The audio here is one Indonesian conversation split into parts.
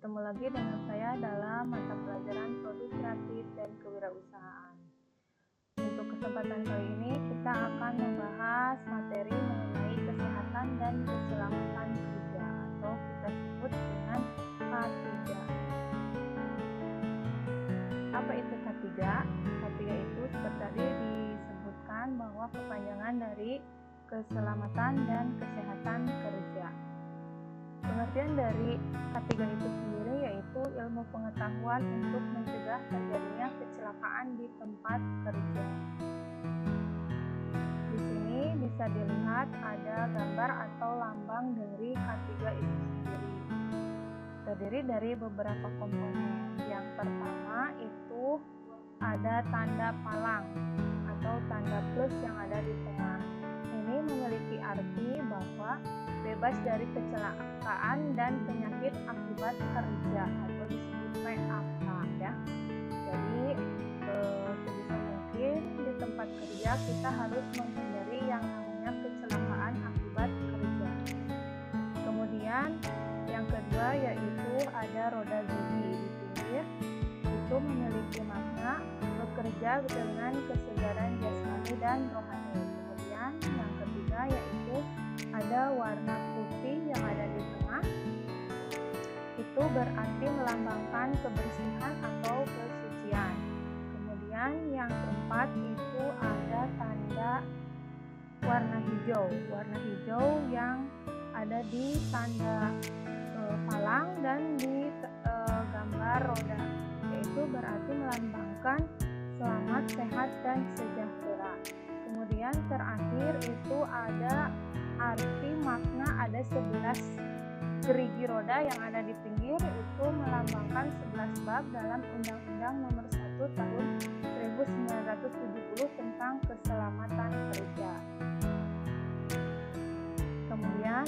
Bertemu lagi dengan saya dalam mata pelajaran produk kreatif dan kewirausahaan. Untuk kesempatan kali ini kita akan membahas materi mengenai kesehatan dan keselamatan kerja atau kita sebut dengan K3. Apa itu K3? K3 itu seperti tadi disebutkan bahwa kepanjangan dari keselamatan dan kesehatan kerja. Pengertian dari K3 itu sendiri yaitu ilmu pengetahuan untuk mencegah terjadinya kecelakaan di tempat kerja. Di sini bisa dilihat ada gambar atau lambang dari K3 itu sendiri. Terdiri dari beberapa komponen. Yang pertama itu ada tanda palang atau tanda plus yang ada di tengah. Ini memiliki arti bahwa bebas dari kecelakaan dan penyakit akibat kerja atau disebut PAK ya. Jadi sebisa mungkin di tempat kerja kita harus menghindari yang namanya kecelakaan akibat kerja. Kemudian yang kedua yaitu ada roda gigi di pinggir. Itu memiliki makna bekerja dengan kesegaran jasmani dan rohani. Kemudian yang ketiga yaitu ada warna putih yang ada di tengah. Itu berarti melambangkan kebersihan atau kesucian. Kemudian yang keempat itu ada tanda warna hijau. Warna hijau yang ada di tanda palang dan di gambar roda, yaitu berarti melambangkan selamat, sehat, dan sejahtera. Kemudian terakhir itu ada arti makna ada 11 gerigi roda yang ada di pinggir, itu melambangkan 11 bab dalam Undang-Undang Nomor 1 Tahun 1970 tentang keselamatan kerja. Kemudian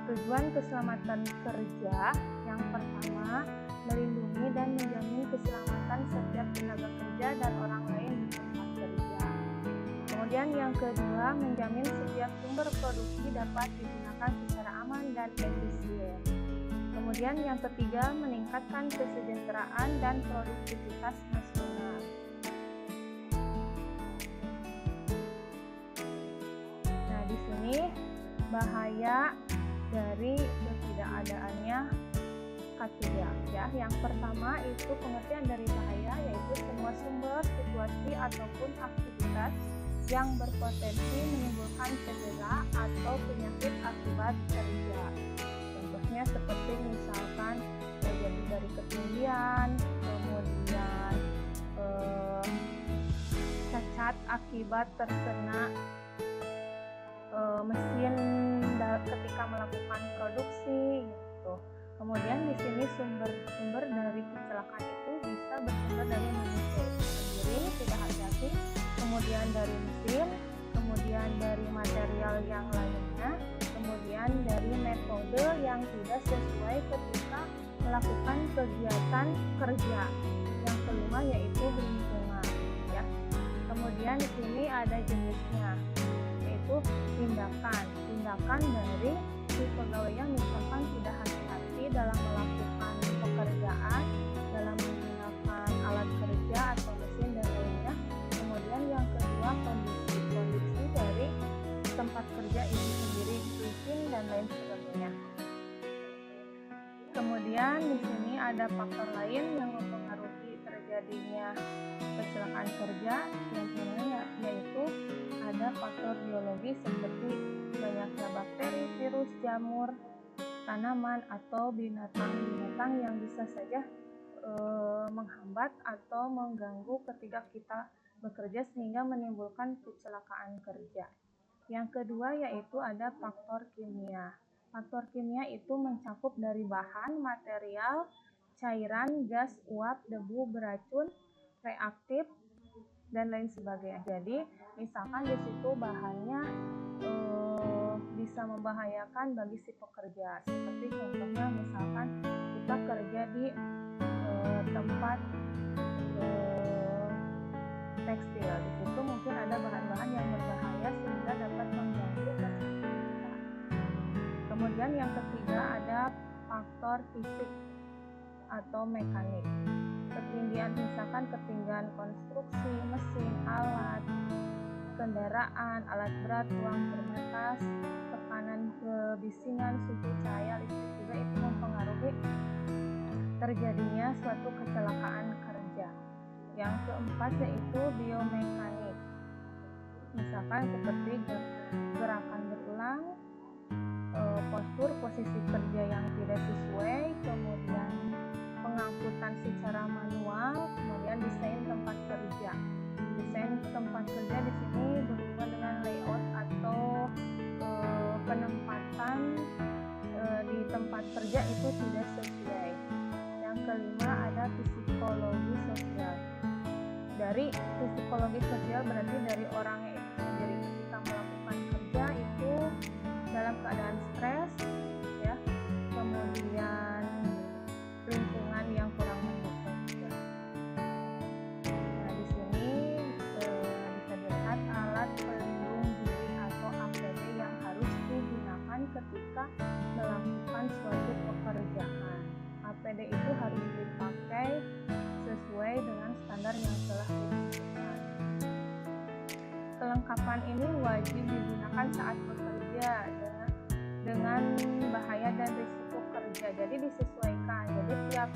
tujuan keselamatan kerja yang pertama melindungi dan menjamin keselamatan setiap tenaga kerja dan orang lain di tempat kerja. Kemudian yang kedua, menjamin setiap sumber produksi dapat digunakan secara aman dan efisien. Kemudian yang ketiga, meningkatkan kesejahteraan dan produktivitas nasional. Nah, di sini bahaya dari ketidakadaannya K3 ya. Yang pertama itu pengertian dari bahaya yaitu semua sumber, situasi ataupun aktivitas yang berpotensi menimbulkan cedera atau penyakit akibat kerja. Contohnya seperti misalkan terjadi dari ketinggian, kemudian cacat akibat terkena mesin ketika melakukan produksi gitu. Kemudian di sini sumber dari kecelakaan itu bisa bersumber dari manusia itu sendiri, tidak hati-hati, kemudian dari mesin, kemudian dari material yang lainnya, kemudian dari metode yang tidak sesuai ketika melakukan kegiatan kerja. Yang kelima yaitu lingkungan ya. Kemudian di sini ada jenisnya, yaitu tindakan dari si pegawai yang misalkan tidak hati-hati dalam melakukan pekerjaan, dalam menggunakan alat kerja atau mesin dan lainnya. Kemudian yang kedua kondisi dari tempat kerja itu sendiri, izin dan lain sebagainya. Kemudian di sini ada faktor lain yang mempengaruhi terjadinya kecelakaan kerja, yang sebenarnya yaitu ada faktor biologis seperti banyaknya bakteri, virus, jamur, tanaman atau binatang-binatang yang bisa saja menghambat atau mengganggu ketika kita bekerja sehingga menimbulkan kecelakaan kerja. Yang kedua yaitu ada faktor kimia. Faktor kimia itu mencakup dari bahan, material, cairan, gas, uap, debu, beracun, reaktif, dan lain sebagainya. Jadi misalkan di situ bahannya bisa membahayakan bagi si pekerja. Seperti contohnya misalkan kita kerja di tempat tekstil. Di situ mungkin ada bahan-bahan yang berbahaya sehingga dapat mengganggu kesehatan kita. Kemudian yang ketiga ada faktor fisik. atau mekanik. Ketinggian misalkan ketinggian konstruksi, mesin, alat, kendaraan, alat berat, ruang berbatas, tekanan kebisingan, suhu, cahaya, listrik juga itu mempengaruhi terjadinya suatu kecelakaan kerja. Yang keempat yaitu biomekanik. Misalkan seperti gerakan berulang, postur posisi kerja yang tidak sesuai, kemudian pengangkutan secara manual, kemudian desain tempat kerja. Desain tempat kerja di sini berhubungan dengan layout atau penempatan di tempat kerja itu tidak sesuai. Yang kelima ada psikologi sosial. Dari psikologi sosial berarti dari orangnya itu sendiri ketika melakukan kerja itu dalam keadaan stres, ya, kemudian lingkungan yang kurang mendukung. Nah, di sini bisa dilihat alat pelindung diri atau APD yang harus digunakan ketika melakukan suatu pekerjaan. APD itu harus dipakai sesuai dengan standar yang telah ditentukan. Kelengkapan ini wajib digunakan saat bekerja dengan bahaya dan risiko kerja. Jadi disesuaikan. Jadi tiap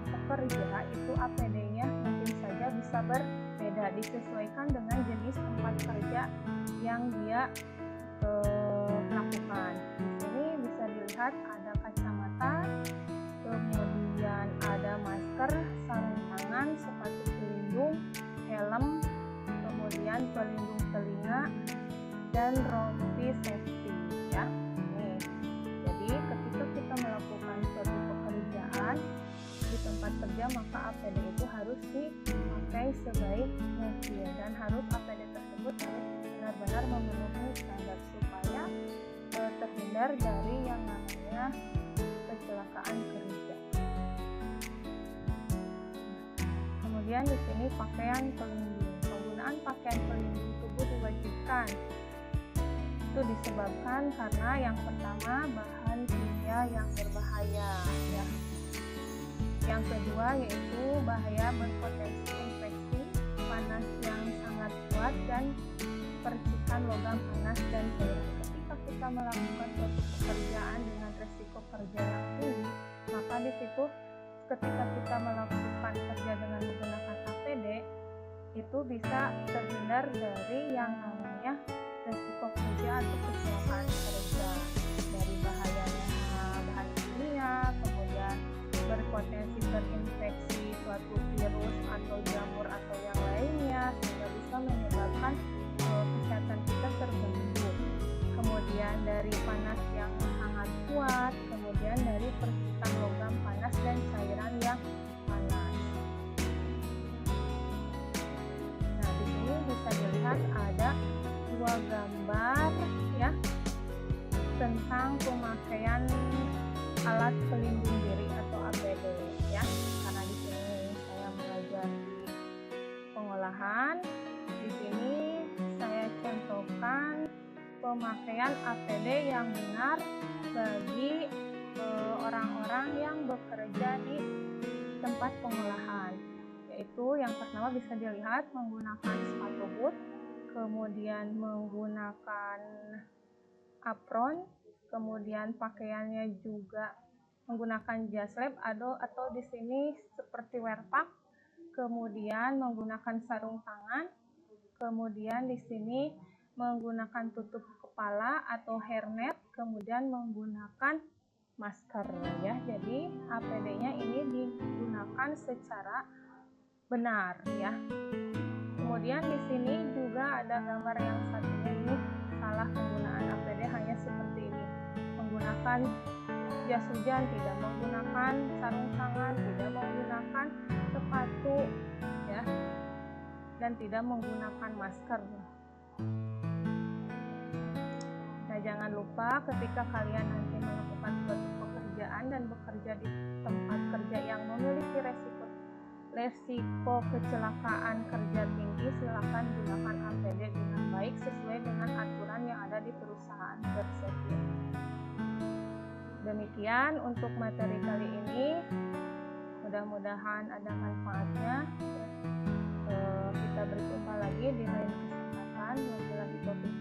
pekerja itu APD-nya mungkin saja bisa berbeda, disesuaikan dengan jenis tempat kerja yang dia lakukan. Di sini bisa dilihat ada kacamata, kemudian ada masker, sarung tangan, sepatu pelindung, helm, kemudian pelindung telinga, dan rompi safety, ya. Nih, jadi ketika kita melakukan suatu pekerjaan di tempat kerja, maka APD itu harus dipakai sebaik mungkin dan harus APD tersebut harus benar-benar memenuhi standar supaya terhindar dari yang namanya kecelakaan kerja. Kemudian di sini pakaian pelindung. Penggunaan pakaian pelindung tubuh diwajibkan. Itu disebabkan karena yang pertama bahan kimia yang berbahaya, ya. Yang kedua yaitu bahaya berpotensi infeksi, panas yang sangat kuat, dan percikan logam panas dan cairan. Ketika kita melakukan suatu pekerjaan dengan resiko kerja yang tinggi, maka di situ ketika kita melakukan kerja dengan menggunakan APD itu bisa terhindar dari yang namanya resiko kerja atau kecelakaan kerja, dari bahayanya bahan kimia, kemudian berpotensi terinfeksi suatu virus atau jamur atau yang lainnya, sehingga bisa menyebabkan kesehatan kita terganggu. Kemudian dari panas yang sangat kuat, kemudian dari percikan logam panas dan cairan yang panas. Nah, di sini bisa dilihat ada dua gambar, ya, tentang pemakaian alat pelindung diri atau APD, ya. Karena di sini saya mengajar pengolahan, di sini saya contohkan pemakaian APD yang benar bagi orang-orang yang bekerja di tempat pengolahan, yaitu yang pertama bisa dilihat menggunakan sepatu boot, kemudian menggunakan apron, kemudian pakaiannya juga menggunakan jas lab atau di sini seperti wear pack, kemudian menggunakan sarung tangan, kemudian di sini menggunakan tutup kepala atau hairnet, kemudian menggunakan masker, ya. Jadi APD-nya ini digunakan secara benar, ya. Kemudian di sini juga ada gambar yang satunya ini salah penggunaan APD, hanya seperti ini. Menggunakan jas hujan, tidak menggunakan sarung tangan, tidak menggunakan sepatu, ya, dan tidak menggunakan masker. Nah, jangan lupa ketika kalian nanti melakukan suatu pekerjaan dan bekerja di tempat kerja yang memiliki resiko kecelakaan kerja tinggi, silakan gunakan APD dengan baik sesuai dengan aturan yang ada di perusahaan tersebut. Demikian untuk materi kali ini. mudah-mudahan ada manfaatnya. Kita berjumpa lagi di lain kesempatan. Wabillahi taufiq